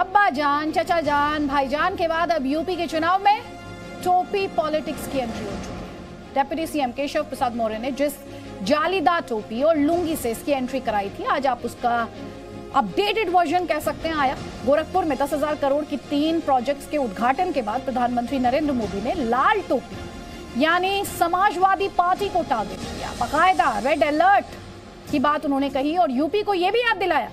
अब्बा जान, चचा जान, भाईजान के बाद अब यूपी के चुनाव में टोपी पॉलिटिक्स की एंट्री हो चुकी है। डेप्यूटी सीएम केशव प्रसाद मौर्य ने जिस जालीदार टोपी और लुंगी से इसकी एंट्री कराई थी, आज आप उसका अपडेटेड वर्जन कह सकते हैं आया। गोरखपुर में 10,000 करोड़ की 3 प्रोजेक्ट्स के उद्घाटन के बाद प्रधानमंत्री नरेंद्र मोदी ने लाल टोपी यानी समाजवादी पार्टी को टारगेट किया। बाकायदा रेड अलर्ट की बात उन्होंने कही और यूपी को यह भी याद दिलाया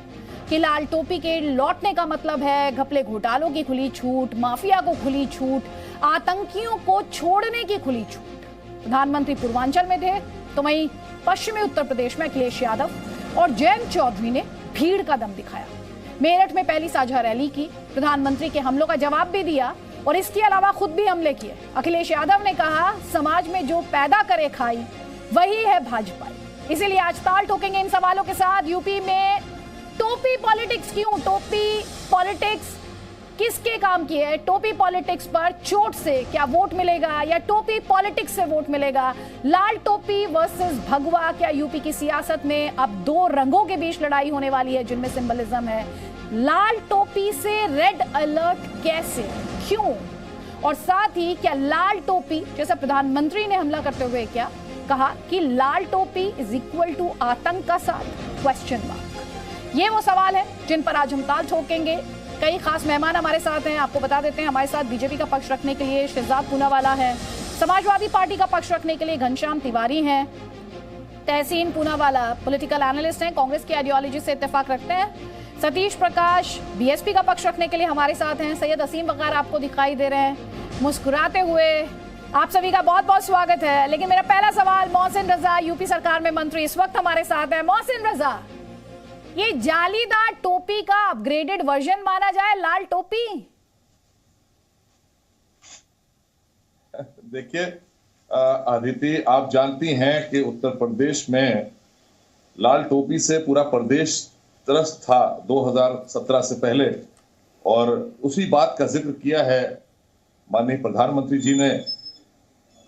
कि लाल टोपी के लौटने का मतलब है घपले घोटालों की खुली छूट, माफिया को खुली छूट, आतंकियों को छोड़ने की खुली छूट। प्रधानमंत्री पूर्वांचल में थे तो वहीं पश्चिमी उत्तर प्रदेश में अखिलेश यादव और जयंत चौधरी ने भीड़ का दम दिखाया। मेरठ में पहली साझा रैली की, प्रधानमंत्री के हमलों का जवाब भी दिया और इसके अलावा खुद भी हमले किए। अखिलेश यादव ने कहा, समाज में जो पैदा करे खाई वही है भाजपा। इसीलिए आज ताल ठोकेंगे इन सवालों के साथ। यूपी में टोपी पॉलिटिक्स क्यों? टोपी पॉलिटिक्स किसके काम की है? टोपी पॉलिटिक्स पर चोट से क्या वोट मिलेगा या टोपी पॉलिटिक्स से वोट मिलेगा? लाल टोपी वर्सेस भगवा, क्या यूपी की सियासत में अब 2 रंगों के बीच लड़ाई होने वाली है जिनमें सिंबलिज्म है? लाल टोपी से रेड अलर्ट कैसे, क्यों? और साथ ही क्या लाल टोपी, जैसा प्रधानमंत्री ने हमला करते हुए क्या कहा कि लाल टोपी इज इक्वल टू आतंक का साथ, क्वेश्चन मार्क। ये वो सवाल है जिन पर आज हम ताल ठोकेंगे। कई खास मेहमान हमारे साथ हैं, आपको बता देते हैं। हमारे साथ बीजेपी का पक्ष रखने के लिए शहजाद पूनावाला है, समाजवादी पार्टी का पक्ष रखने के लिए घनश्याम तिवारी हैं, तहसीन पूनावाला पॉलिटिकल एनालिस्ट हैं, कांग्रेस की आइडियोलॉजी से इत्तेफाक रखते हैं, सतीश प्रकाश बीएसपी का पक्ष रखने के लिए हमारे साथ हैं, सैयद असीम वकार आपको दिखाई दे रहे हैं मुस्कुराते हुए। आप सभी का बहुत बहुत स्वागत है। लेकिन मेरा पहला सवाल, मोहसिन रजा यूपी सरकार में मंत्री इस वक्त हमारे साथ है। मोहसिन रजा, ये जालीदार टोपी का अपग्रेडेड वर्जन माना जाए लाल टोपी? देखिए आदिति, आप जानती हैं कि उत्तर प्रदेश में लाल टोपी से पूरा प्रदेश त्रस्त था 2017 से पहले, और उसी बात का जिक्र किया है माननीय प्रधानमंत्री जी ने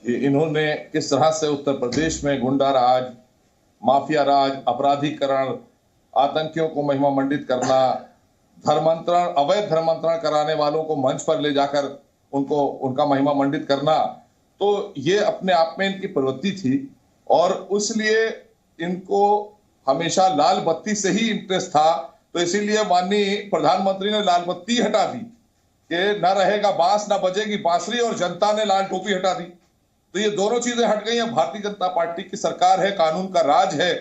कि इन्होंने किस तरह से उत्तर प्रदेश में गुंडा राज, माफिया राज, अपराधीकरण, आतंकियों को महिमा मंडित करना, धर्मांतरण, अवैध धर्मांतरण कराने वालों को मंच पर ले जाकर उनका महिमा मंडित करना, तो ये अपने आप में इनकी प्रवृत्ति थी और इसलिए इनको हमेशा लाल बत्ती से ही इंटरेस्ट था। तो इसीलिए माननीय प्रधानमंत्री ने लाल बत्ती हटा दी कि न रहेगा बांस, न बजेगी बांसुरी, और जनता ने लाल टोपी हटा दी। तो ये दोनों चीजें हट गई हैं। भारतीय जनता पार्टी की सरकार है, कानून का राज है,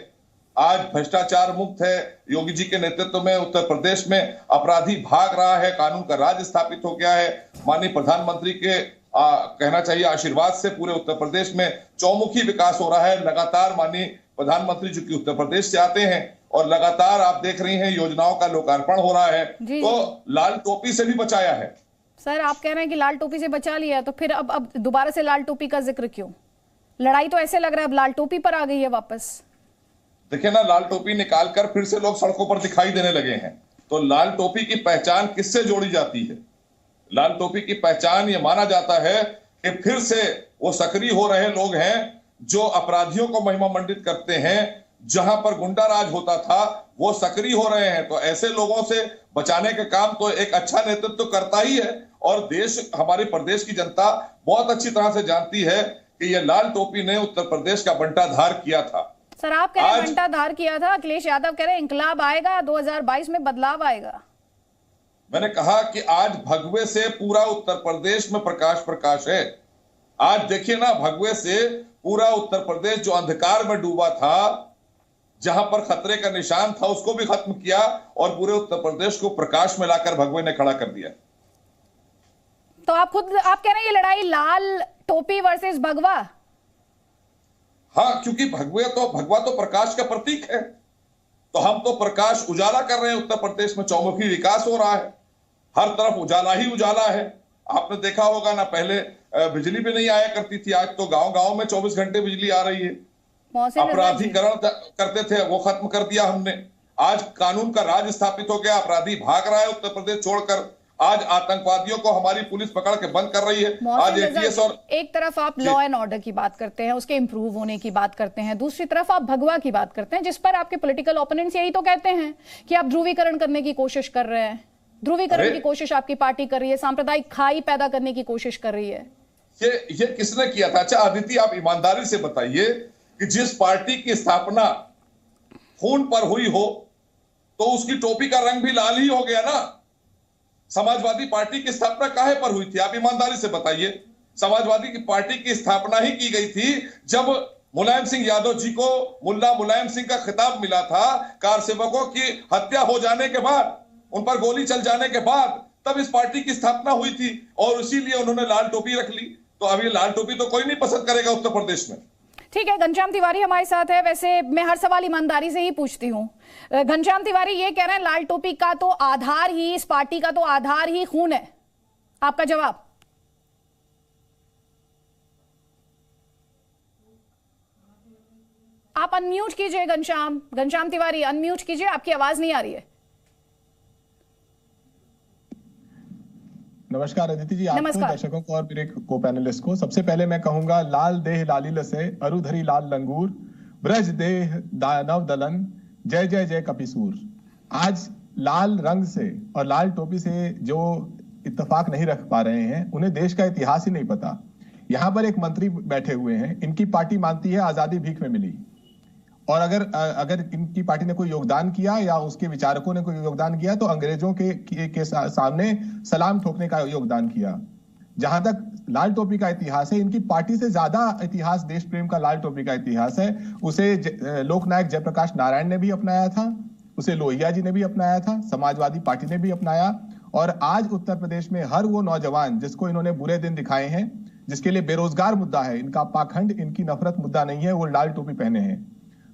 आज भ्रष्टाचार मुक्त है। योगी जी के नेतृत्व में उत्तर प्रदेश में अपराधी भाग रहा है, कानून का राज स्थापित हो गया है। माननीय प्रधानमंत्री के कहना चाहिए आशीर्वाद से पूरे उत्तर प्रदेश में चौमुखी विकास हो रहा है। लगातार माननीय प्रधानमंत्री जो कि उत्तर प्रदेश से आते हैं और लगातार आप देख रही हैं योजनाओं का लोकार्पण हो रहा है, तो लाल टोपी से भी बचाया है। सर, आप कह रहे हैं कि लाल टोपी से बचा लिया, तो फिर अब दोबारा से लाल टोपी का जिक्र क्यों? लड़ाई तो ऐसे लग रहा है अब लाल टोपी पर आ गई है वापस। देखिए ना, लाल टोपी निकालकर फिर से लोग सड़कों पर दिखाई देने लगे हैं। तो लाल टोपी की पहचान किससे जोड़ी जाती है? लाल टोपी की पहचान ये माना जाता है कि फिर से वो सक्रिय हो रहे लोग हैं जो अपराधियों को महिमा मंडित करते हैं। जहां पर गुंडा राज होता था वो सक्रिय हो रहे हैं। तो ऐसे लोगों से बचाने का काम तो एक अच्छा नेतृत्व तो करता ही है, और देश, हमारे प्रदेश की जनता बहुत अच्छी तरह से जानती है कि ये लाल टोपी ने उत्तर प्रदेश का बंटाधार किया था। सर, आप कह रहे हैं बंटाधार किया था, अखिलेश यादव कह रहे हैं इंकलाब आएगा, 2022 में बदलाव आएगा। मैंने कहा कि आज भगवे से पूरा उत्तर प्रदेश में प्रकाश है। आज देखिए ना, भगवे से पूरा उत्तर प्रदेश जो अंधकार में डूबा था, जहां पर खतरे का निशान था, उसको भी खत्म किया और पूरे उत्तर प्रदेश को प्रकाश में लाकर भगवे ने खड़ा कर दिया। तो आप कह रहे हैं ये लड़ाई लाल टोपी वर्सेस भगवा? हाँ, क्योंकि भगवा तो प्रकाश का प्रतीक है। तो हम तो प्रकाश उजाला कर रहे हैं। उत्तर प्रदेश में चौमुखी विकास हो रहा है, हर तरफ उजाला ही उजाला है। आपने देखा होगा ना, पहले बिजली भी नहीं आया करती थी, आज तो गांव-गांव में 24 घंटे बिजली आ रही है। अपराधीकरण करते थे, वो खत्म कर दिया हमने। आज कानून का राज स्थापित हो गया, अपराधी भाग रहा है उत्तर प्रदेश छोड़कर। आज आतंकवादियों को हमारी पुलिस पकड़ के बंद कर रही है। आज एटीएस और एक तरफ आप लॉ एंड ऑर्डर की बात करते हैं, उसके इंप्रूव होने की बात करते हैं, दूसरी तरफ आप भगवा की बात करते हैं, जिस पर आपके पॉलिटिकल ओपोनेंट्स यही तो कहते हैं कि आप ध्रुवीकरण करने की कोशिश कर रहे हैं। ध्रुवीकरण की कोशिश आपकी पार्टी कर रही है, सांप्रदायिक खाई पैदा करने की कोशिश कर रही है। ये किसने किया था? अच्छा आदिति, आप ईमानदारी से बताइए कि जिस पार्टी की स्थापना खून पर हुई हो तो उसकी टोपी का रंग भी लाल ही हो गया ना। समाजवादी पार्टी की स्थापना काहे पर हुई थी? आप ईमानदारी से बताइए। समाजवादी की पार्टी की स्थापना ही की गई थी जब मुलायम सिंह यादव जी को मुल्ला मुलायम सिंह का खिताब मिला था। कार सेवकों की हत्या हो जाने के बाद, उन पर गोली चल जाने के बाद, तब इस पार्टी की स्थापना हुई थी और इसीलिए उन्होंने लाल टोपी रख ली। तो अभी लाल टोपी तो कोई नहीं पसंद करेगा उत्तर प्रदेश में। ठीक है, घनश्याम तिवारी हमारे साथ है। वैसे मैं हर सवाल ईमानदारी से ही पूछती हूँ। घनश्याम तिवारी ये कह रहे हैं लाल टोपी का तो आधार ही, इस पार्टी का तो आधार ही खून है। आपका जवाब? आप अनम्यूट कीजिए घनश्याम तिवारी, अनम्यूट कीजिए, आपकी आवाज नहीं आ रही है। नमस्कार अदिति जी, आपको, दर्शकों को और मेरे को पैनलिस्ट को। सबसे पहले मैं कहूंगा लाल देह लालिल से अरुधरी लाल लंगूर, ब्रज देह दानव दलन, जय जय जय कपिसूर। आज लाल रंग से और लाल टोपी से जो इत्तेफाक नहीं रख पा रहे हैं उन्हें देश का इतिहास ही नहीं पता। यहाँ पर एक मंत्री बैठे हुए हैं, इनकी पार्टी मानती है आजादी भीख में मिली, और अगर इनकी पार्टी ने कोई योगदान किया या उसके विचारकों ने कोई योगदान किया तो अंग्रेजों के सामने सलाम ठोकने का योगदान किया। जहां तक लाल टोपी का इतिहास है, इनकी पार्टी से ज्यादा इतिहास देश प्रेम का लाल टोपी का इतिहास है। उसे लोकनायक जयप्रकाश नारायण ने भी अपनाया था, उसे लोहिया जी ने भी अपनाया था, समाजवादी पार्टी ने भी अपनाया। और आज उत्तर प्रदेश में हर वो नौजवान जिसको इन्होंने बुरे दिन दिखाए हैं, जिसके लिए बेरोजगार मुद्दा है, इनका पाखंड, इनकी नफरत मुद्दा नहीं है, वो लाल टोपी पहने हैं।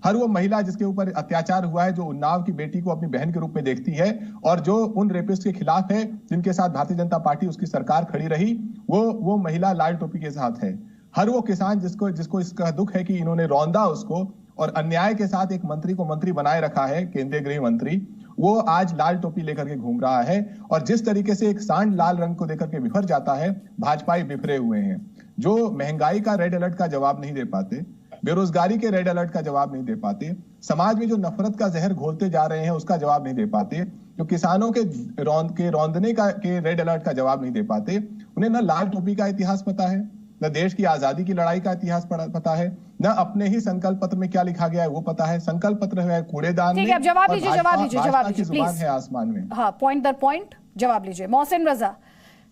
हर वो महिला जिसके ऊपर अत्याचार हुआ है, जो उन्नाव की बेटी को अपनी बहन के रूप में देखती है, और जो उन रेपिस्ट के खिलाफ है जिनके साथ भारतीय जनता पार्टी, उसकी सरकार खड़ी रही, वो महिला लाल टोपी के साथ है। हर वो किसान जिसको इसका दुख है कि इन्होंने रौंदा उसको और अन्याय के साथ एक मंत्री को मंत्री बनाए रखा है, केंद्रीय गृह मंत्री, वो आज लाल टोपी लेकर के घूम रहा है। और जिस तरीके से एक सांड लाल रंग को देकर के बिफर जाता है, भाजपाई बिफरे हुए हैं, जो महंगाई का रेड अलर्ट का जवाब नहीं दे पाते, बेरोजगारी के रेड अलर्ट का जवाब नहीं दे पाते, समाज में जो नफरत का जहर घोलते जा रहे हैं उसका जवाब नहीं दे पाते, जो किसानों के रौंदने के रेड अलर्ट का जवाब नहीं दे पाते। उन्हें न लाल टोपी का इतिहास पता है, न देश की आजादी की लड़ाई का इतिहास पता है, न अपने ही संकल्प पत्र में क्या लिखा गया है वो पता है। संकल्प पत्र है कूड़ेदान में, जवाब लीजिए जुबान है आसमान में। हाँ, पॉइंट दर पॉइंट जवाब लीजिए। मोहसिन रजा,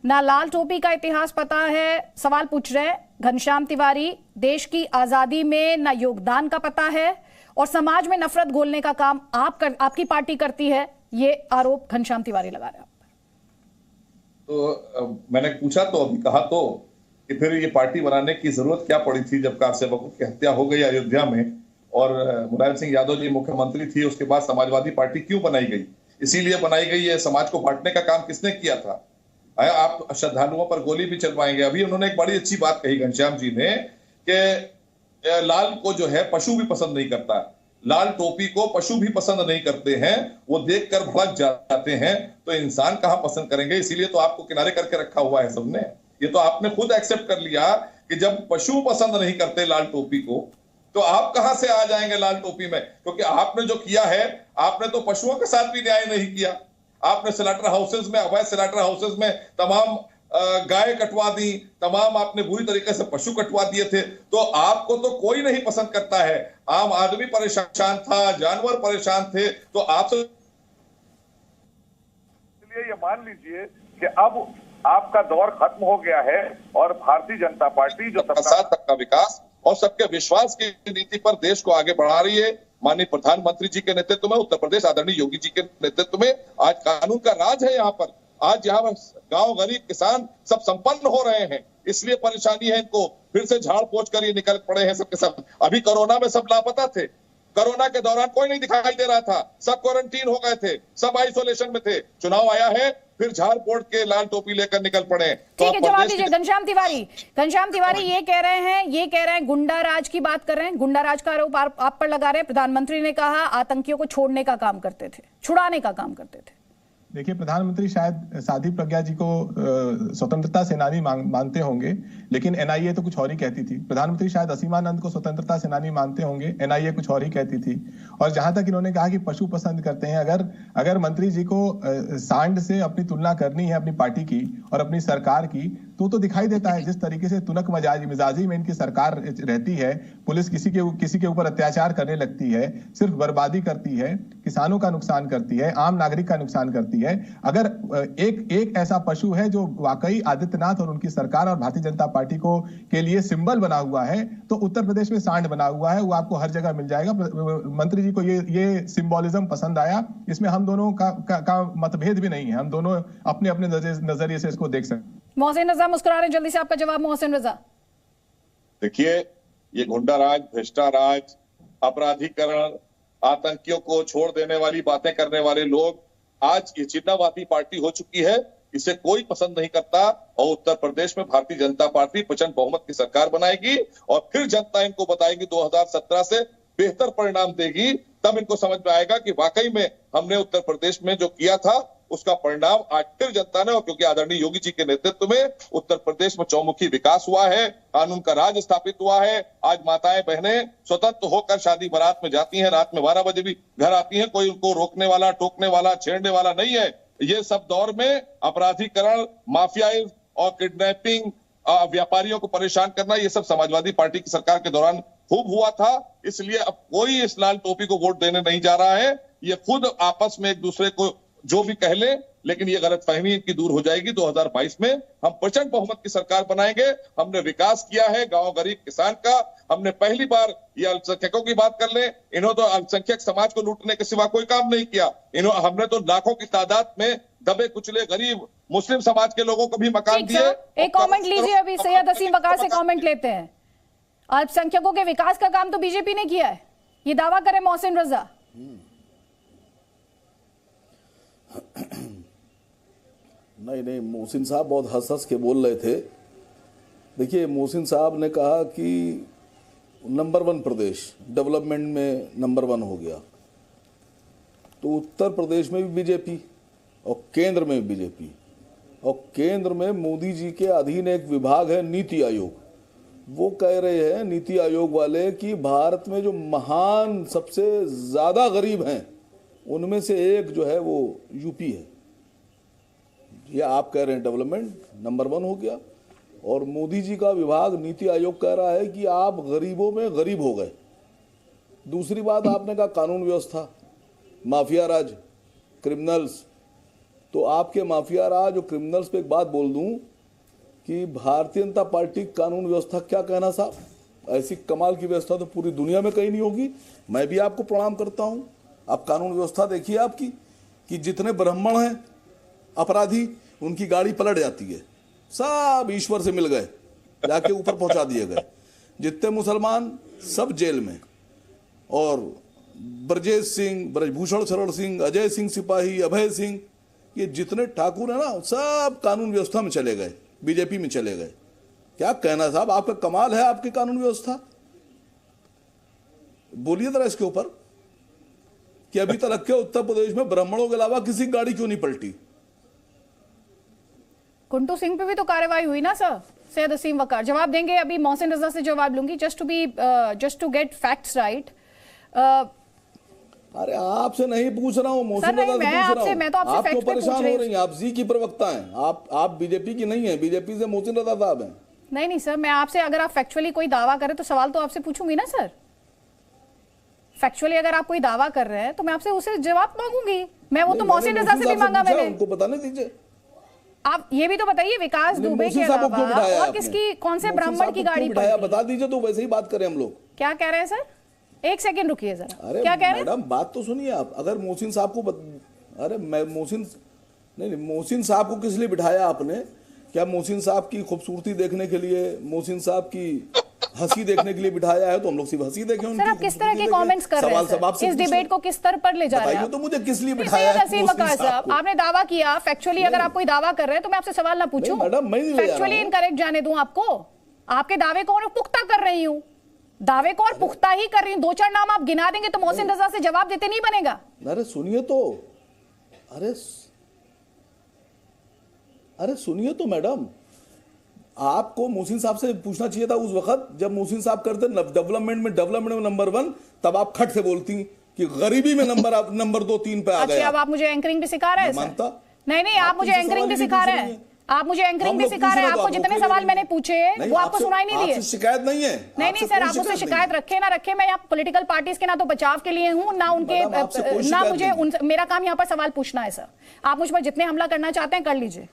ना लाल टोपी का इतिहास पता है, सवाल पूछ रहे हैं घनश्याम तिवारी, देश की आजादी में ना योगदान का पता है, और समाज में नफरत घोलने का काम आपकी पार्टी करती है, ये आरोप घनश्याम तिवारी लगा रहे हैं। तो मैंने पूछा तो अभी कहा तो कि फिर ये पार्टी बनाने की जरूरत क्या पड़ी थी जब कार सेवकों की हत्या हो गई अयोध्या में और मुलायम सिंह यादव जी मुख्यमंत्री थी। उसके बाद समाजवादी पार्टी क्यों बनाई गई? इसीलिए बनाई गई है। समाज को बांटने का काम किसने किया था? आप श्रद्धालुओं पर गोली भी चलवाएंगे। अभी उन्होंने एक बड़ी अच्छी बात कही घनश्याम जी ने कि लाल को जो है पशु भी पसंद नहीं करता, लाल टोपी को पशु भी पसंद नहीं करते हैं, वो देखकर भड़क जाते हैं, तो इंसान कहां पसंद करेंगे? इसीलिए तो आपको किनारे करके रखा हुआ है सबने। ये तो आपने खुद एक्सेप्ट कर लिया कि जब पशु पसंद नहीं करते लाल टोपी को, तो आप कहां से आ जाएंगे लाल टोपी में? क्योंकि आपने जो किया है, आपने तो पशुओं के साथ भी न्याय नहीं किया। आपने स्लॉटर हाउसेज में, अवैध स्लॉटर हाउसेज में तमाम गाय कटवा दी, तमाम आपने बुरी तरीके से पशु कटवा दिए थे। तो आपको तो कोई नहीं पसंद करता है। आम आदमी परेशान था, जानवर परेशान थे, तो आपसे इसलिए ये मान लीजिए कि अब आपका दौर खत्म हो गया है और भारतीय जनता पार्टी जो सबका विकास और सबके विश्वास की नीति पर देश को आगे बढ़ा रही है। माननीय प्रधानमंत्री जी के नेतृत्व में, उत्तर प्रदेश आदरणीय योगी जी के नेतृत्व में आज कानून का राज है यहाँ पर। आज यहाँ गांव गरीब किसान सब संपन्न हो रहे हैं, इसलिए परेशानी है इनको। फिर से झाड़ पोंछ कर ये निकल पड़े हैं सबके सब। अभी कोरोना में सब लापता थे, कोरोना के दौरान कोई नहीं दिखाई दे रहा था, सब क्वारंटीन हो गए थे, सब आइसोलेशन में थे। चुनाव आया है, फिर झाड़ पोंछ के लाल टोपी लेकर निकल पड़े। ठीक है, जवाब दीजिए घनश्याम तिवारी ये कह रहे हैं गुंडा राज की बात कर रहे हैं, गुंडा राज का आरोप आप पर लगा रहे हैं। प्रधानमंत्री ने कहा आतंकियों को छोड़ने का काम करते थे, छुड़ाने का काम करते थे। देखिए, प्रधानमंत्री शायद साध्वी प्रज्ञा जी को स्वतंत्रता सेनानी मानते होंगे, लेकिन एनआईए तो कुछ और ही कहती थी। प्रधानमंत्री शायद असीमानंद को स्वतंत्रता सेनानी मानते होंगे, एनआईए कुछ और ही कहती थी। और जहां तक इन्होंने कहा कि पशु पसंद करते हैं, अगर मंत्री जी को सांड से अपनी तुलना करनी है अपनी पार्टी की और अपनी सरकार की, तो दिखाई देता है जिस तरीके से तुनक मिजाजी में इनकी सरकार रहती है। पुलिस किसी के ऊपर अत्याचार करने लगती है, सिर्फ बर्बादी करती है, किसानों का नुकसान करती है, आम नागरिक का नुकसान करती है। अगर एक ऐसा पशु है जो वाकई आदित्यनाथ और उनकी सरकार और भारतीय जनता पार्टी के लिए सिंबल बना हुआ है, तो उत्तर प्रदेश में सांड बना हुआ है। वो आपको हर जगह मिल जाएगा। मंत्री जी को ये सिंबोलिज्म पसंद आया। इसमें हम दोनों का मतभेद भी नहीं है। हम दोनों अपने अपने नजरिए से इसको देख सकते हैं। मोहसिन रजा मुस्कुरा रहे हैं, जल्दी से आपका जवाब मोहसिन रजा। देखिए, ये गुंडा राज, भ्रष्टा राज, अपराधीकरण, आतंकियों को छोड़ देने वाली बातें करने वाले लोग आज ये चिन्हवादी पार्टी हो चुकी है। इसे कोई पसंद नहीं करता और उत्तर प्रदेश में भारतीय जनता पार्टी प्रचंड बहुमत की सरकार बनाएगी और फिर जनता इनको बताएगी 2017 से बेहतर परिणाम देगी। तब इनको समझ में आएगा कि वाकई में हमने उत्तर प्रदेश में जो किया था उसका परिणाम आज फिर जनता ने, और क्योंकि आदरणीय योगी जी के नेतृत्व में उत्तर प्रदेश में चौमुखी विकास हुआ है, कानून का राज स्थापित हुआ है। आज माताएं बहनें स्वतंत्र होकर शादी बारात में जाती हैं, रात में 12 बजे भी घर आती हैं। कोई उनको रोकने वाला, टोकने वाला, छेड़ने वाला नहीं है। ये सब दौर में अपराधीकरण, माफियाई और किडनैपिंग, व्यापारियों को परेशान करना, ये सब समाजवादी पार्टी की सरकार के दौरान खूब हुआ था। इसलिए अब कोई इस लाल टोपी को वोट देने नहीं जा रहा है। ये खुद आपस में एक दूसरे को जो भी कह ले, लेकिन ये गलतफहमी इनकी दूर हो जाएगी। 2022 में हम प्रचंड बहुमत की सरकार बनाएंगे। हमने विकास किया है गांव गरीब किसान का। हमने पहली बार, ये अल्पसंख्यकों की बात कर ले, इन्होंने तो अल्पसंख्यक समाज को लूटने के सिवा कोई काम नहीं किया। हमने तो लाखों की तादाद में दबे कुचले गरीब मुस्लिम समाज के लोगों को भी मकान दिए। एक कमेंट लीजिए, अभी सैयद असीम वकार से कमेंट लेते हैं। अल्पसंख्यकों के विकास का काम तो बीजेपी ने किया है, ये दावा करे मोहसिन रजा। नहीं, मोहसिन साहब बहुत हंस के बोल रहे थे। देखिए, मोहसिन साहब ने कहा कि नंबर 1 प्रदेश डेवलपमेंट में नंबर 1 हो गया, तो उत्तर प्रदेश में भी बीजेपी और केंद्र में भी बीजेपी, और केंद्र में मोदी जी के अधीन एक विभाग है नीति आयोग। वो कह रहे हैं नीति आयोग वाले कि भारत में जो महान सबसे ज़्यादा गरीब हैं उनमें से एक जो है वो यूपी है। ये आप कह रहे हैं डेवलपमेंट नंबर 1 हो गया, और मोदी जी का विभाग नीति आयोग कह रहा है कि आप गरीबों में गरीब हो गए। दूसरी बात आपने कहा कानून व्यवस्था, माफिया राज, क्रिमिनल्स। तो आपके माफिया राज और क्रिमिनल्स पे एक बात बोल दूं कि भारतीय जनता पार्टी कानून व्यवस्था क्या कहना साहब, ऐसी कमाल की व्यवस्था तो पूरी दुनिया में कहीं नहीं होगी। मैं भी आपको प्रणाम करता हूं। आप कानून व्यवस्था देखिए आपकी, कि जितने ब्राह्मण हैं अपराधी, उनकी गाड़ी पलट जाती है, सब ईश्वर से मिल गए, जाके ऊपर पहुंचा दिए गए। जितने मुसलमान सब जेल में, और ब्रजेश सिंह, ब्रजभूषण शरण सिंह, अजय सिंह सिपाही, अभय सिंह, ये जितने ठाकुर है ना, सब कानून व्यवस्था में चले गए, बीजेपी में चले गए। क्या कहना साहब, आपका कमाल है आपकी कानून व्यवस्था। बोलिए जरा इसके ऊपर कि अभी तक के उत्तर प्रदेश में ब्राह्मणों के अलावा किसी गाड़ी क्यों नहीं पलटी। कुंटू सिंह पे भी तो कार्रवाई हुई ना सर। सैयद असीम वकार जवाब देंगे, अभी मोहसिन रजा से जवाब लूंगी, just to get facts right. अरे आपसे नहीं पूछ रहा हूँ मोहसिन रजा से पूछ रहा हूँ। मैं तो आपसे आप तो परेशान हो रही हैं, आप जी की प्रवक्ता हैं, आप बीजेपी की नहीं है, बीजेपी से मोहसिन रजा साहब हैं। नहीं सर, मैं आपसे, अगर आप फैक्चुअली कोई दावा करें तो सवाल तो आपसे पूछूंगी ना सर। फैक्चुअली अगर आप कोई दावा कर रहे हैं तो मैं आपसे उसे जवाब मांगूंगी। मैं वो तो मोहसिन रजा से भी मांगा मैंने। उनको बताने दीजिए। आप ये भी तो बताइए, विकास दुबे के अलावा और किसकी, कौन से ब्राह्मण की गाड़ी बिठाया बता दीजिए, तो वैसे ही बात करें हम लोग। क्या कह रहे हैं सर, एक सेकंड रुकिए जरा। अरे क्या कह रहे हैं मैडम, बात तो सुनिए आप। अगर मोहसिन साहब को अरे मैं मोहसिन साहब को किस लिए बिठाया आपने? क्या मोहसिन साहब की खूबसूरती देखने के लिए, मोहसिन साहब की हंसी देखने के लिए बिठाया है? तो हम लोग सिर्फ हंसी देखें उनकी। सर आप किस तरह के कमेंट्स कर रहे हैं, इस डिबेट को किस स्तर पर ले जा रहे हैं? तो मुझे किस लिए बिठाया है? असीम वकार साहब, आपने दावा किया, फैक्चुअली अगर आप कोई दावा कर रहे हैं तो मैं आपसे सवाल ना पूछूं? मैडम मैं नहीं, फैक्चुअली इनकरेक्ट जाने दूं आपको? आपके दावे को और पुख्ता कर रही हूं, दावे को और पुख्ता ही कर रही हूं। 2-4 नाम आप गिना देंगे तो मोहसिन रजा से जवाब देते नहीं बनेगा। अरे सुनिए तो, अरे अरे सुनिए तो मैडम, आपको मोहसिन साहब से पूछना चाहिए था उस वक्त जब मोहसिन साहब करते डेवलपमेंट में नंबर 1, तब आप खट से बोलती कि गरीबी में नंबर 2 3 पे आ गया। अच्छा, अब आप मुझे एंकरिंग भी सिखा रहे हैं? मानता नहीं, आप मुझे एंकरिंग भी सिखा रहे हैं। आप मुझे एंकरिंग भी सिखा रहे हैं। आपको जितने सवाल मैंने पूछे वो आपको सुनाई नहीं दिए? शिकायत नहीं है। नहीं सर, आप मुझसे शिकायत रखे ना रखे, मैं यहाँ पॉलिटिकल पार्टीज के ना तो बचाव के लिए हूँ, ना उनके, ना मुझे मेरा काम यहाँ पर सवाल पूछना है सर। आप मुझ पर जितने हमला करना चाहते हैं कर लीजिए,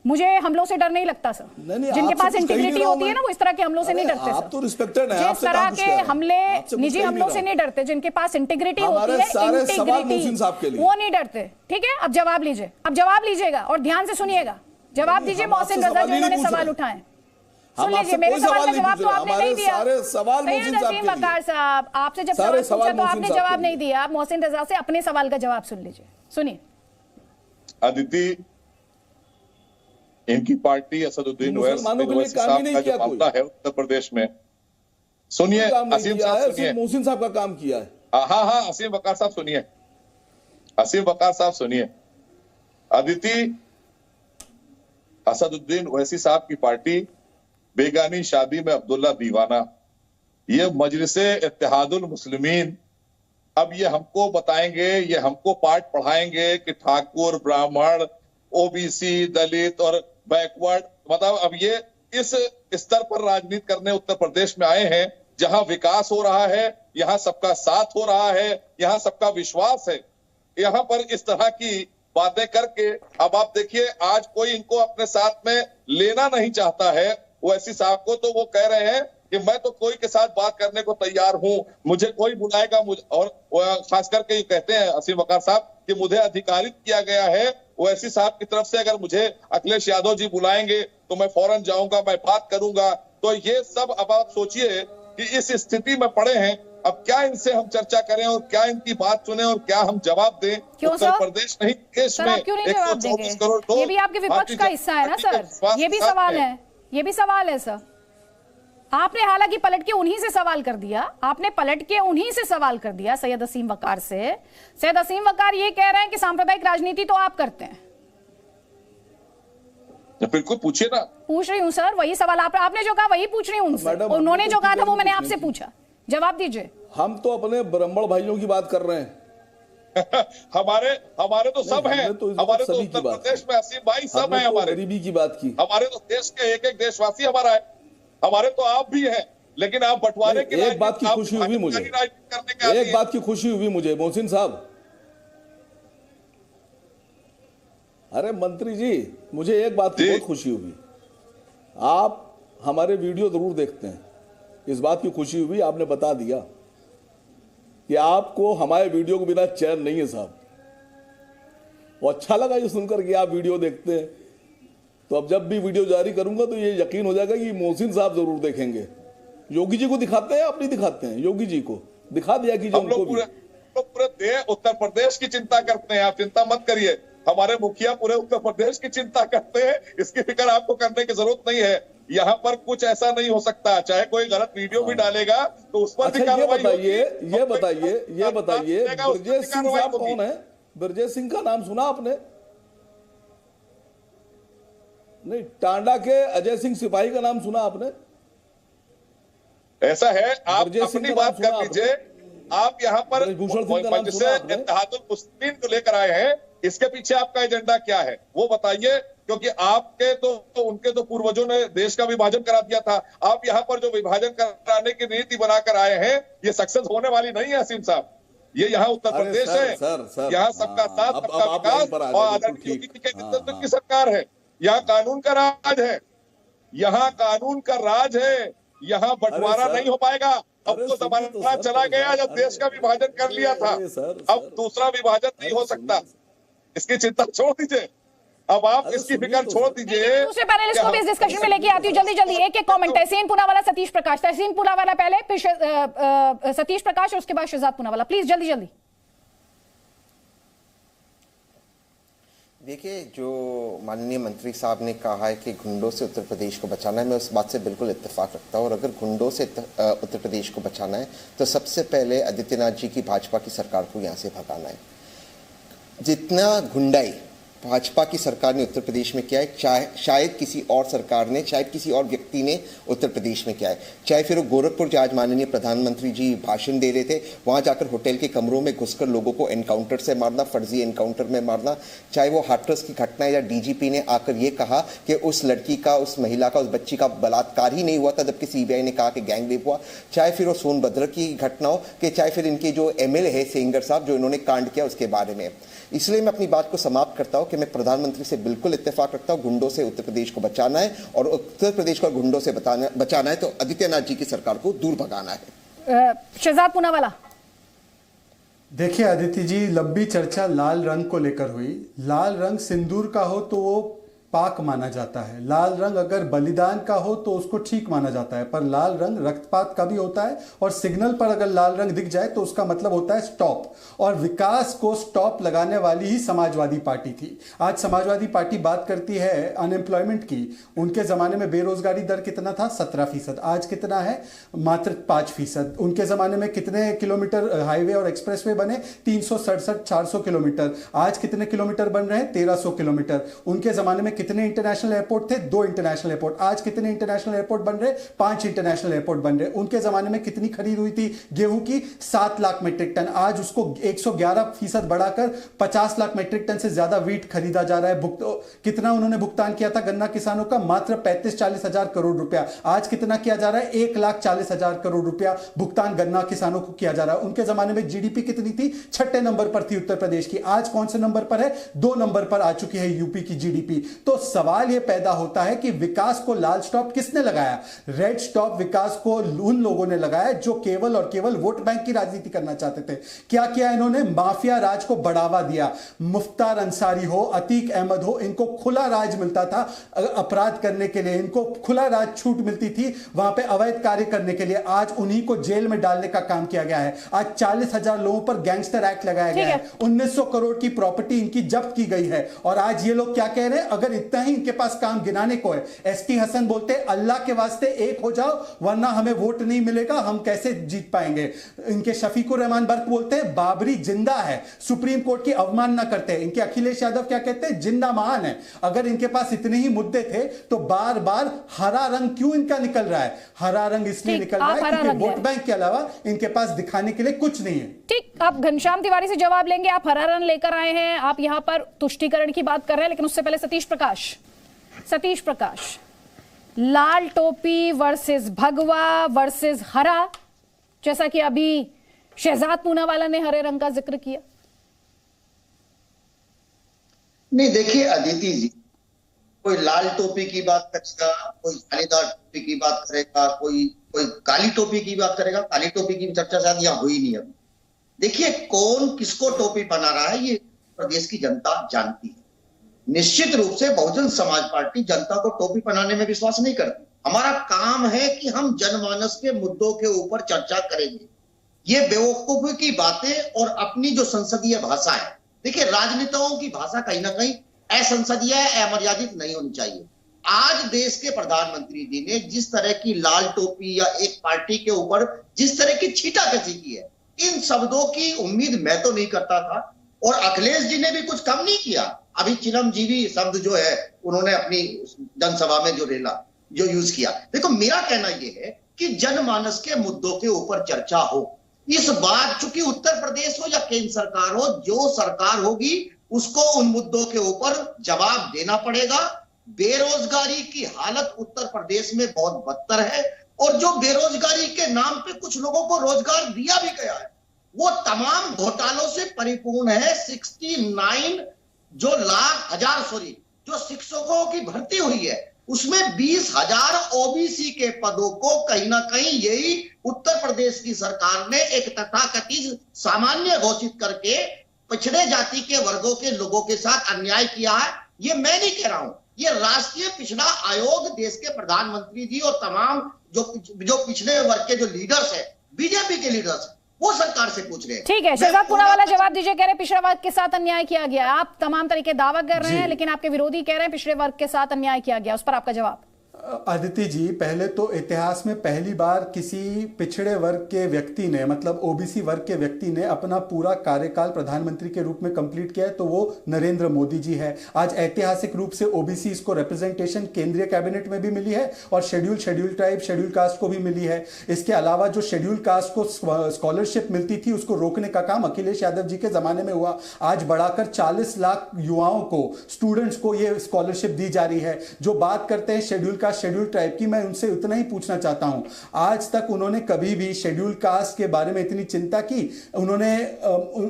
मुझे हमलों से डर नहीं लगता सर। जिनके पास इंटीग्रिटी होती है ना वो इस तरह के हमलों से नहीं डरते सर। आप तो रिस्पेक्टेड हैं, जिस तरह के हमले निजी हमलों से नहीं डरते, जिनके पास इंटीग्रिटी होती है, इंटीग्रिटी, वो नहीं डरते। ठीक है, अब जवाब लीजिए, अब जवाब लीजिएगा और ध्यान से सुनिएगा। जवाब दीजिए मोहसिन रजा जो इन्होंने सवाल उठाए। सुन लीजिए, मेरे सवाल का जवाब तो आपने नहीं दिया। नसीम वकार साहब, आपसे जब सवाल पूछा तो आपने जवाब नहीं दिया। आप मोहसिन रजा से अपने सवाल का जवाब सुन लीजिए। सुनिए। अदिति, इनकी पार्टी असदुद्दीन ओवैसी साहब का जो मामला है उत्तर प्रदेश में, सुनिए असीम साहब, सुनिए। मोहसिन साहब का काम किया है। हाँ, असीम वकार साहब सुनिए, असीम वकार साहब सुनिए। अदिति, असदुद्दीन ओवैसी साहब की पार्टी बेगानी शादी में अब्दुल्ला दीवाना, ये मजलिसे इत्तेहादुल मुस्लिमीन, अब ये हमको बताएंगे, ये हमको पाठ पढ़ाएंगे कि ठाकुर, ब्राह्मण, ओबीसी, दलित और बैकवर्ड, मतलब अब ये इस स्तर पर राजनीति करने उत्तर प्रदेश में आए हैं जहां विकास हो रहा है, यहाँ सबका साथ हो रहा है, यहाँ सबका विश्वास है। यहाँ पर इस तरह की बातें करके अब आप देखिए, आज कोई इनको अपने साथ में लेना नहीं चाहता है ओवैसी साहब को, तो वो कह रहे हैं कि मैं तो कोई के साथ बात करने को तैयार हूं, मुझे कोई बुलाएगा, और खास करके ये कहते हैं असीम वकार साहब कि मुझे अधिकारित किया गया है ओवैसी साहब की तरफ से, अगर मुझे अखिलेश यादव जी बुलाएंगे तो मैं फौरन जाऊंगा, मैं बात करूंगा। तो ये सब अब आप सोचिए कि इस स्थिति में पड़े हैं, अब क्या इनसे हम चर्चा करें और क्या इनकी बात सुने और क्या हम जवाब दें? उत्तर प्रदेश नहीं, देश में 124 करोड़ लोग। ये भी आपके विपक्ष का हिस्सा है ना सर, ये भी सवाल है, ये भी सवाल है सर। आपने हालांकि पलट के उन्हीं से सवाल कर दिया, आपने पलट के उन्हीं से सवाल कर दिया, सैयद असीम वकार से। सैयद असीम वकार ये कह रहे हैं कि सांप्रदायिक राजनीति तो आप करते हैं। बिल्कुल, पूछिए ना। पूछ रही हूँ सर, वही सवाल आपने जो कहा वही पूछ रही हूँ उनसे, उन्होंने जो कहा था वो मैंने आपसे पूछा, जवाब दीजिए। हम तो अपने ब्राह्मण भाइयों की बात कर रहे हैं। हमारे तो सब हैं, हमारे तो उत्तर प्रदेश में असीम भाई सब हैं, हमारे गरीबी की बात की, हमारे तो देश के एक एक देशवासी हमारा है, हमारे तो आप भी हैं, लेकिन आप बंटवारे की एक बात की खुशी हुई मुझे, एक बात की खुशी हुई मुझे मोहसिन साहब, अरे मंत्री जी, मुझे एक बात की बहुत खुशी हुई, आप हमारे वीडियो जरूर देखते हैं, इस बात की खुशी हुई, आपने बता दिया कि आपको हमारे वीडियो के बिना चैन नहीं है साहब, और अच्छा लगा ये सुनकर कि आप वीडियो देखते हैं। तो अब जब भी वीडियो जारी करूंगा तो ये यकीन हो जाएगा कि मोहसिन साहब जरूर देखेंगे। योगी जी को दिखाते हैं, आप नहीं दिखाते हैं, योगी जी को दिखा दिया कि जो उनको पूरे उत्तर प्रदेश की चिंता करते हैं, आप चिंता मत करिए, हमारे मुखिया पूरे उत्तर प्रदेश की चिंता करते हैं, इसकी फिक्र आपको करने की जरूरत नहीं है। यहाँ पर कुछ ऐसा नहीं हो सकता, चाहे कोई गलत वीडियो भी डालेगा तो उस पर भी कार्रवाई होगी। ये बताइए ब्रजेश सिंह साहब कौन है? ब्रजेश सिंह का नाम सुना आपने? नहीं, टांडा के अजय सिंह सिपाही का नाम सुना आपने? ऐसा है, आप अपनी बात कर लीजिए, आप यहाँ पर इत्तेहादुल मुस्लिमीन को लेकर आए हैं, इसके पीछे आपका एजेंडा क्या है वो बताइए, क्योंकि आपके तो उनके तो पूर्वजों ने देश का विभाजन करा दिया था, आप यहाँ पर जो विभाजन कराने की नीति बनाकर आए हैं, ये सक्सेस होने वाली नहीं है असीम साहब। ये यहाँ उत्तर प्रदेश है, यहाँ सबका साथ, सबका विकास और आदरणीय योगी जी के नेतृत्व की सरकार है, यहाँ कानून का राज है, यहाँ कानून का राज है, यहाँ बंटवारा नहीं हो पाएगा। अब तो जमाना चला गया जब देश का विभाजन कर लिया था, अब दूसरा विभाजन नहीं हो सकता, इसकी चिंता छोड़ दीजिए, अब आप इसकी फिक्र छोड़ दीजिए। दूसरे पैनलिस्ट को भी इस डिस्कशन में लेके आती हूँ, जल्दी जल्दी एक कमेंट। तहसीन पूनावाला, सतीश प्रकाश, तहसीन पूनावाला पहले, फिर सतीश प्रकाश और उसके बाद शहजाद पूनावाला, प्लीज जल्दी जल्दी। देखिए, जो माननीय मंत्री साहब ने कहा है कि गुंडों से उत्तर प्रदेश को बचाना है, मैं उस बात से बिल्कुल इत्तेफाक रखता हूँ, और अगर गुंडों से उत्तर प्रदेश को बचाना है तो सबसे पहले आदित्यनाथ जी की भाजपा की सरकार को यहाँ से भगाना है। जितना गुंडाई भाजपा की सरकार ने उत्तर प्रदेश में किया है, शायद किसी और सरकार ने, शायद किसी और व्यक्ति ने उत्तर प्रदेश में किया है। चाहे फिर वो गोरखपुर जो आज माननीय प्रधानमंत्री जी भाषण दे रहे थे, वहां जाकर होटल के कमरों में घुसकर लोगों को एनकाउंटर से मारना, फर्जी एनकाउंटर में मारना, चाहे वो हाथरस की घटना या डीजीपी ने आकर ये कहा कि उस लड़की का, उस महिला का, उस बच्ची का बलात्कार ही नहीं हुआ था जबकि सीबीआई ने कहा कि गैंग रेप हुआ, चाहे फिर वो सोनभद्र की घटना हो, कि चाहे फिर इनके जो एमएलए है सेंगर साहब जो इन्होंने कांड किया उसके बारे में। इसलिए मैं अपनी बात को समाप्त करता हूं कि मैं प्रधानमंत्री से बिल्कुल इत्तेफाक रखता हूं, गुंडों से उत्तर प्रदेश को बचाना है और उत्तर प्रदेश को गुंडों से बचाना है तो आदित्यनाथ जी की सरकार को दूर भगाना है। शहजाद पूनावाला, देखिए आदित्य जी, लंबी चर्चा लाल रंग को लेकर हुई। लाल रंग सिंदूर का हो तो वो पाक माना जाता है, लाल रंग अगर बलिदान का हो तो उसको ठीक माना जाता है, पर लाल रंग रक्तपात का भी होता है और सिग्नल पर अगर लाल रंग दिख जाए तो उसका मतलब होता है स्टॉप। और विकास को स्टॉप लगाने वाली ही समाजवादी पार्टी थी। आज समाजवादी पार्टी बात करती है अनएम्प्लॉयमेंट की। उनके जमाने में बेरोजगारी दर कितना था? 17%। आज कितना है? मात्र 5%। उनके जमाने में कितने किलोमीटर हाईवे और एक्सप्रेसवे बने? 367-400 किलोमीटर। आज कितने किलोमीटर बन रहे हैं? 1300 किलोमीटर। उनके जमाने में कितने इंटरनेशनल एयरपोर्ट थे? 2 इंटरनेशनल एयरपोर्ट। आज कितने इंटरनेशनल एयरपोर्ट बन रहे? 5 इंटरनेशनल एयरपोर्ट बन रहे। उनके जमाने में कितनी खरीद हुई थी गेहूं की? 7 लाख मीट्रिक टन। आज उसको 111% बढ़ाकर 50 लाख मीट्रिक टन से ज्यादा वीट खरीदा जा रहा है। कितना उन्होंने भुगतान किया था गन्ना किसानों का? मात्र 35-40 हजार करोड़ रुपया। आज कितना किया जा रहा है? 1,40,000 करोड़ रुपया भुगतान गन्ना किसानों को किया जा रहा है। उनके जमाने में जीडीपी कितनी थी? 6ठे नंबर पर थी उत्तर प्रदेश की। आज कौन से नंबर पर है? 2 नंबर पर आ चुकी है यूपी की जीडीपी। तो सवाल यह पैदा होता है कि विकास को लाल स्टॉप किसने लगाया? रेड स्टॉप विकास को उन लोगों ने लगाया जो केवल और केवल वोट बैंक की राजनीति करना चाहते थे। क्या किया इन्होंने? माफिया राज को बढ़ावा दिया। मुफ्तार अंसारी हो, अतीक अहमद हो, इनको खुला राज मिलता था अपराध करने के लिए, इनको खुला राज छूट मिलती थी वहां पे अवैध कार्य करने के लिए। आज उन्हीं को जेल में डालने का काम किया गया है। आज 40,000 लोगों पर गैंगस्टर एक्ट लगाया गया है। 1900 करोड़ की प्रॉपर्टी इनकी जब्त की गई है। और आज ये लोग क्या कह रहे हैं? अगर इतना ही इनके पास काम गिनाने को है, एसटी हसन बोलते अल्लाह के वास्ते एक हो जाओ वरना हमें वोट नहीं मिलेगा, हम कैसे जीत पाएंगे। इनके शफीकुर रहमान बर्क बोलते हैं बाबरी जिंदा है, सुप्रीम कोर्ट की अवमानना करते हैं। इनके अखिलेश यादव क्या कहते हैं? जिंदा महान है। अगर इनके पास इतने ही मुद्दे थे तो बार बार हरा रंग क्यों इनका निकल रहा है? हरा रंग इसलिए निकल रहा है क्योंकि वोट बैंक के अलावा इनके पास दिखाने के लिए कुछ नहीं है। ठीक, आप घनश्याम तिवारी से जवाब लेंगे। आप हरा रंग लेकर आए हैं, आप यहां पर तुष्टीकरण की बात कर रहे हैं, लेकिन उससे पहले सतीश प्रकाश, लाल टोपी वर्सेस भगवा वर्सेस हरा, जैसा कि अभी शहजाद पूनावाला ने हरे रंग का जिक्र किया। नहीं, देखिए अदिति जी, कोई लाल टोपी की बात करेगा, कोई जालीदार टोपी की बात करेगा, कोई काली टोपी की बात करेगा। काली टोपी की चर्चा शायद यहाँ हुई नहीं अभी। देखिए, कौन किसको टोपी बना रहा है ये प्रदेश की जनता जानती है। निश्चित रूप से बहुजन समाज पार्टी जनता को टोपी बनाने में विश्वास नहीं करती। हमारा काम है कि हम जनमानस के मुद्दों के ऊपर चर्चा करेंगे। ये बेवकूफी की बातें और अपनी जो संसदीय भाषा है, देखिए राजनेताओं की भाषा कहीं ना कहीं असंसदीय, अमर्यादित नहीं होनी चाहिए। आज देश के प्रधानमंत्री जी ने जिस तरह की लाल टोपी या एक पार्टी के ऊपर जिस तरह की छींटाकशी की है, इन शब्दों की उम्मीद मैं तो नहीं करता था। और अखिलेश जी ने भी कुछ कम नहीं किया। अभी चिरंजीवी शब्द जो है उन्होंने अपनी जनसभा में जो यूज किया। देखो, मेरा कहना यह है कि जनमानस के मुद्दों के ऊपर चर्चा हो। इस बार चूंकि उत्तर प्रदेश हो या केंद्र सरकार हो, जो सरकार होगी उसको उन मुद्दों के ऊपर जवाब देना पड़ेगा। बेरोजगारी की हालत उत्तर प्रदेश में बहुत बदतर है और जो बेरोजगारी के नाम पे कुछ लोगों को रोजगार दिया भी गया है वो तमाम घोटालों से परिपूर्ण है। 69 जो शिक्षकों की भर्ती हुई है उसमें 20,000 ओबीसी के पदों को कहीं ना कहीं यही उत्तर प्रदेश की सरकार ने एक तथाकथित सामान्य घोषित करके पिछड़े जाति के वर्गों के लोगों के साथ अन्याय किया है। ये मैं नहीं कह रहा हूं, ये राष्ट्रीय पिछड़ा आयोग, देश के प्रधानमंत्री जी और तमाम जो पिछड़े वर्ग के जो लीडर्स है, बीजेपी के लीडर्स, वो सरकार से पूछ रहे हैं। ठीक है, शहजाद पूनावाला जवाब दीजिए। कह रहे पिछड़े वर्ग के साथ अन्याय किया गया। आप तमाम तरीके दावा कर रहे हैं, लेकिन आपके विरोधी कह रहे हैं पिछड़े वर्ग के साथ अन्याय किया गया। उस पर आपका जवाब। आदित्य जी, पहले तो इतिहास में पहली बार किसी पिछड़े वर्ग के व्यक्ति ने, मतलब ओबीसी वर्ग के व्यक्ति ने अपना पूरा कार्यकाल प्रधानमंत्री के रूप में कंप्लीट किया है, तो वो नरेंद्र मोदी जी है। आज ऐतिहासिक रूप से ओबीसी को रिप्रेजेंटेशन केंद्रीय कैबिनेट में भी मिली है और शेड्यूल ट्राइब, शेड्यूल कास्ट को भी मिली है। इसके अलावा जो शेड्यूल कास्ट को स्कॉलरशिप मिलती थी उसको रोकने का काम अखिलेश यादव जी के जमाने में हुआ। आज बढ़ाकर 40 लाख युवाओं को, स्टूडेंट्स को ये स्कॉलरशिप दी जा रही है। जो बात करते हैं शेड्यूल कास्ट, शेड्यूल ट्राइब की, मैं उनसे उतना ही पूछना चाहता हूं, आज तक उन्होंने कभी भी शेड्यूल कास्ट के बारे में इतनी चिंता की? उन्होंने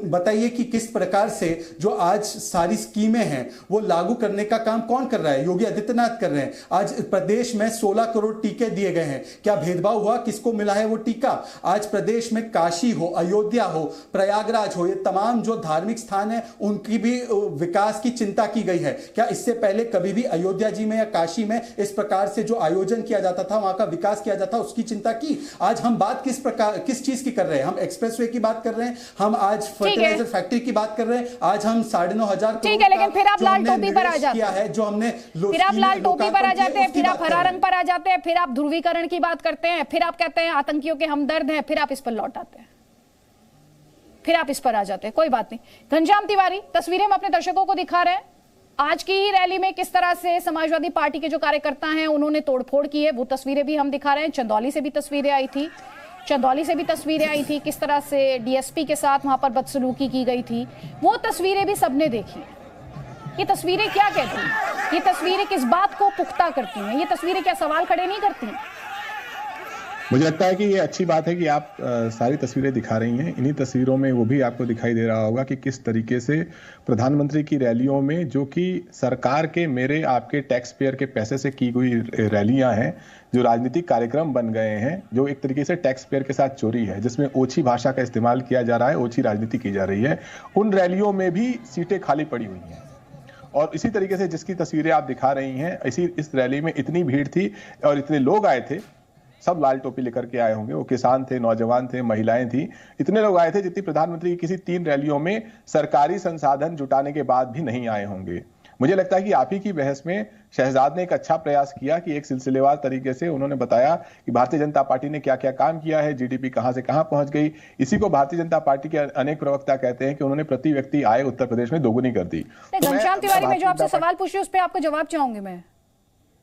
बताइए कि किस प्रकार से जो आज सारी स्कीमें हैं वो लागू करने का काम कौन कर रहा है? योगी आदित्यनाथ कर रहे हैं। आज प्रदेश में 16 करोड़ टीके दिए गए हैं। क्या भेदभाव हुआ? किसको मिला है वो टीका? आज प्रदेश में काशी हो, अयोध्या हो, प्रयागराज हो, ये तमाम जो धार्मिक स्थान है उनकी भी विकास की चिंता की गई है। क्या इससे पहले कभी भी अयोध्या जी में या काशी में इस प्रकार से जो आयोजन किया जाता था, वहां का विकास किया जाता, उसकी चिंता की? आज हम बात किस चीज की कर रहे हैं? हम एक्सप्रेसवे की बात कर रहे हैं, हम आज फर्टिलाइजर फैक्ट्री की बात कर रहे हैं, आज हम 9,500 ठीक है, लेकिन फिर आप लाल टोपी पर आ जाते हैं, जो हमने फिर आप लाल टोपी पर आ जाते हैं, फिर आप हरा रंग पर आ जाते हैं, फिर आप ध्रुवीकरण की बात करते हैं, फिर आप कहते हैं आतंकियों के हमदर्द हैं, फिर आप इस पर लौट आते हैं, फिर आप इस पर आ जाते हैं। कोई बात नहीं। घनश्याम तिवारी, तस्वीरें हम अपने दर्शकों को दिखा रहे हैं आज की ही रैली में किस तरह से समाजवादी पार्टी के जो कार्यकर्ता हैं उन्होंने तोड़फोड़ की है, वो तस्वीरें भी हम दिखा रहे हैं। चंदौली से भी तस्वीरें आई थी, किस तरह से डीएसपी के साथ वहां पर बदसलूकी की गई थी, वो तस्वीरें भी सबने देखी। ये तस्वीरें क्या कहती हैं? ये तस्वीरें किस बात को पुख्ता करती हैं? ये तस्वीरें क्या सवाल खड़े नहीं करती? मुझे लगता है कि ये अच्छी बात है कि आप सारी तस्वीरें दिखा रही हैं। इन्हीं तस्वीरों में वो भी आपको दिखाई दे रहा होगा कि किस तरीके से प्रधानमंत्री की रैलियों में, जो कि सरकार के, मेरे आपके टैक्स पेयर के पैसे से की हुई रैलियां हैं, जो राजनीतिक कार्यक्रम बन गए हैं, जो एक तरीके से टैक्स पेयर के साथ चोरी है, जिसमें ओछी भाषा का इस्तेमाल किया जा रहा है, ओछी राजनीति की जा रही है, उन रैलियों में भी सीटें खाली पड़ी हुई हैं। और इसी तरीके से जिसकी तस्वीरें आप दिखा रही हैं, इस रैली में इतनी भीड़ थी और इतने लोग आए थे, सब लाल टोपी लेकर के आए होंगे, वो किसान थे, नौजवान थे, महिलाएं थी, इतने लोग आए थे जितनी प्रधानमंत्री की किसी 3 रैलियों में सरकारी संसाधन जुटाने के बाद भी नहीं आए होंगे। मुझे लगता है कि आप ही की बहस में शहजाद ने एक अच्छा प्रयास किया कि एक सिलसिलेवार तरीके से उन्होंने बताया कि भारतीय जनता पार्टी ने क्या क्या काम किया है, जीडीपी कहां से कहां पहुंच गई। इसी को भारतीय जनता पार्टी के अनेक प्रवक्ता कहते हैं कि उन्होंने प्रति व्यक्ति आय उत्तर प्रदेश में दोगुनी कर दी। घनश्याम तिवारी, मैं जो आपसे सवाल पूछ रही हूं उस पर आपका जवाब चाहूंगी।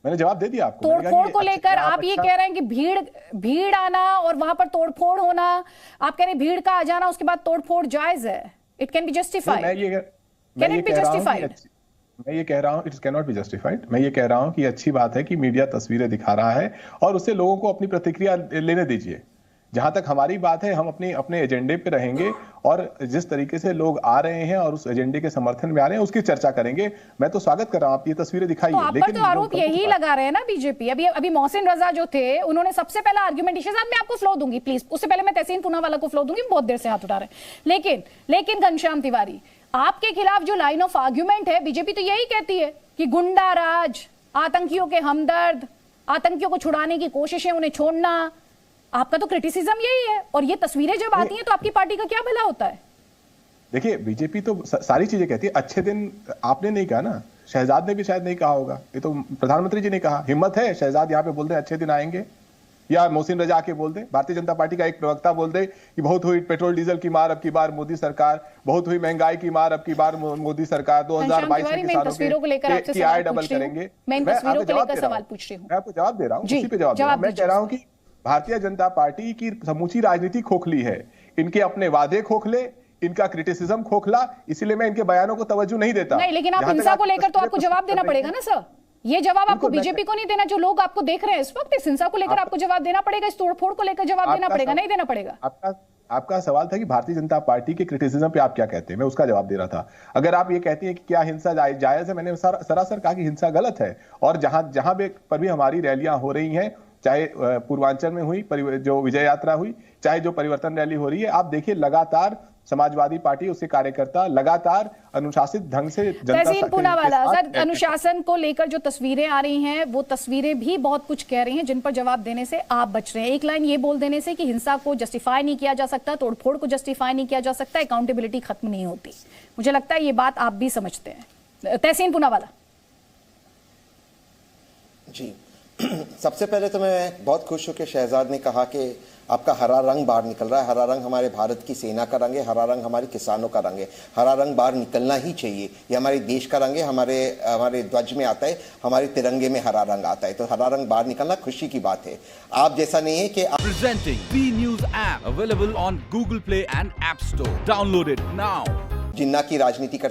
मैंने जवाब दे दिया आपको। तोड़फोड़ को लेकर आप ये कह रहे हैं कि भीड़ आना और वहां पर तोड़फोड़ होना, आप कह रहे हैं भीड़ का आ जाना उसके बाद तोड़फोड़ जायज है, it can be justified. Can it be justified? मैं ये कह रहा हूं it can not be justified. मैं ये कह रहा हूं कि अच्छी बात है कि मीडिया तस्वीरें दिखा रहा है और उससे लोगों को अपनी प्रतिक्रिया लेने दीजिए। जहां तक हमारी बात है, हम अपने एजेंडे पे रहेंगे और जिस तरीके से लोग आ रहे हैं और उस एजेंडे के समर्थन में आ रहे हैं उसकी चर्चा करेंगे। मैं तो स्वागत कर रहा हूं, आप ये तस्वीरें दिखाइए। तो आप पर तो आरोप यही लगा रहे हैं ना बीजेपी। अभी मोहसिन रजा जो थे, उन्होंने सबसे पहला आर्गुमेंट, मैं आपको फ्लो दूंगी प्लीज, उससे पहले मैं तहसीन पूनावाला को फ्लो दूंगी, बहुत देर से हाथ उठा रहे हैं। लेकिन घनश्याम तिवारी, आपके खिलाफ जो लाइन ऑफ आर्ग्यूमेंट है, बीजेपी तो यही कहती है कि गुंडा राज, आतंकियों के हमदर्द, आतंकियों को छुड़ाने की कोशिशें, उन्हें छोड़ना, आपका तो क्रिटिसिज्म यही है। और ये तस्वीरें जब आती हैं तो आपकी पार्टी का क्या भला होता है? देखिए, बीजेपी तो सारी चीजें कहती है। अच्छे दिन आपने नहीं कहा ना, शहजाद ने भी शायद नहीं कहा होगा, ये तो प्रधानमंत्री जी ने कहा। हिम्मत है शहजाद यहाँ पे बोल दे अच्छे दिन आएंगे, या मोहसिन रजा आके बोल दे, भारतीय जनता पार्टी का एक प्रवक्ता बोल दे कि बहुत हुई पेट्रोल डीजल की मार अब की बार मोदी सरकार, बहुत हुई महंगाई की मार अब की बार मोदी सरकार, 2022 के किसानों की आय डबल करेंगे। मैं तस्वीरों को लेकर सवाल पूछ रही हूँ, मैं आपको जवाब दे रहा हूँ, उसी पे जवाब दे रहा हूँ। मैं कह रहा हूँ कि भारतीय जनता पार्टी की समूची राजनीति खोखली है, इनके अपने वादे खोखले, इनका क्रिटिसिज्म खोखला, इसीलिए मैं इनके बयानों को तवज्जो नहीं देता। नहीं, लेकिन आप हिंसा को लेकर तो आपको जवाब देना पड़ेगा ना सर। ये जवाब आपको बीजेपी को नहीं देना, जो लोग आपको देख रहे हैं इस वक्त, इस हिंसा को लेकर आपको जवाब देना पड़ेगा, इस तोड़फोड़ को लेकर जवाब देना पड़ेगा, नहीं देना पड़ेगा? आपका सवाल था कि भारतीय जनता पार्टी के क्रिटिसिज्म पे आप क्या कहते हैं, मैं उसका जवाब दे रहा था। अगर आप ये कहती हैं कि क्या हिंसा जायज है, मैंने सरासर कहा कि हिंसा गलत है। और जहां पर भी हमारी रैलियां हो रही हैं, चाहे पूर्वांचल में हुई जो विजय यात्रा हुई, चाहे जो परिवर्तन रैली हो रही है, आप देखिए लगातार समाजवादी पार्टी, उसके कार्यकर्ता लगातार अनुशासित ढंग से तहसीन पूनावाला सर, अनुशासन को लेकर जो तस्वीरें आ रही हैं वो तस्वीरें भी बहुत कुछ कह रही हैं, जिन पर जवाब देने से आप बच रहे हैं। एक लाइन ये बोल देने से कि हिंसा को जस्टिफाई नहीं किया जा सकता, तोड़फोड़ को जस्टिफाई नहीं किया जा सकता, अकाउंटेबिलिटी खत्म नहीं होती। मुझे लगता है ये बात आप भी समझते हैं। तहसीन पूनावाला जी, सबसे पहले तो मैं बहुत खुश हूं कि शहजाद ने कहा कि आपका हरा रंग बाहर निकल रहा है। हरा रंग हमारे भारत की सेना का रंग है, हरा रंग हमारे किसानों का रंग है। हरा रंग बाहर निकलना ही चाहिए। ये हमारे देश का रंग है, हमारे ध्वज में आता है, हमारे तिरंगे में हरा रंग आता है, तो हरा रंग बाहर निकलना खुशी की बात है। आप जैसा नहीं है कि Presenting B News app available on Google Play and App Store. Download it now. जिन्ना की राजनीति करते